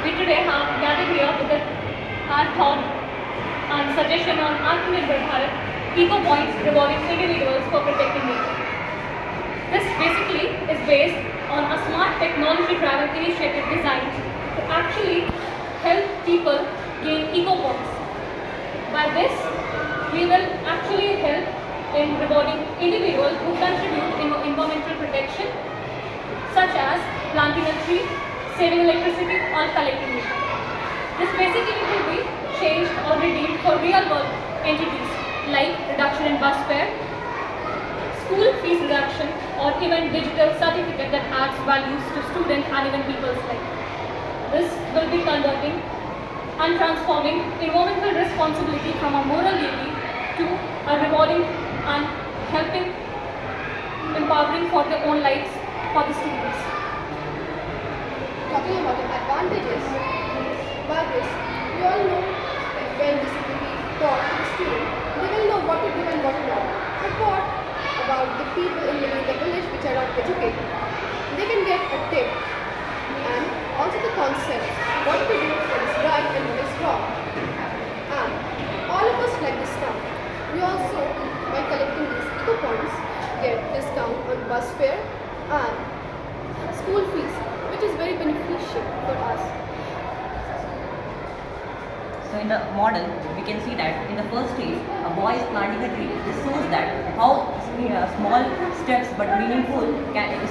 We today have gathered here with our thought and suggestion on Atmanirbhar Bharat Eco Points revolving individuals for protecting nature. This basically is based on a smart technology-driven initiative designed to actually help people gain eco points. By this, we will actually help in rewarding individuals who contribute in environmental protection, such as planting a tree, saving electricity, or collecting water. This basically will be changed or redeemed for real-world entities like reduction in bus fare, school fees reduction, or even digital certificate that adds values to students and even people's life. This will be converting and transforming environmental responsibility from a moral duty to a rewarding and helping, empowering for their own lives for the students. Talking about the advantages, by this, we all know that when this will be taught to the student, they will know what to do and what to not. But what about the people living in the village which are not educated? They can get a tip and also the concepts, what to do, what is right and what is wrong. And all of us like discount. We also, by collecting these eco points, get discount on bus fare and school fees, which is very beneficial for us. So in the model, we can see that in the first stage, a boy is planting a tree. This shows that how small steps but meaningful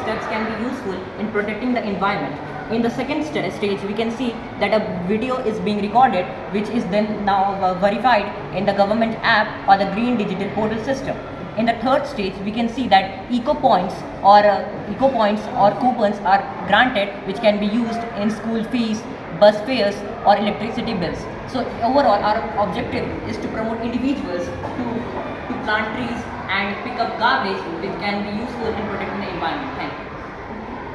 steps can be useful in protecting the environment. In the second stage, we can see that a video is being recorded, which is then now verified in the government app or the green digital portal system. In the third stage, we can see that eco points or coupons are granted, which can be used in school fees, bus fares, or electricity bills. So overall, our objective is to promote individuals to plant trees and pick up garbage, which can be useful in protecting the environment. Thank you.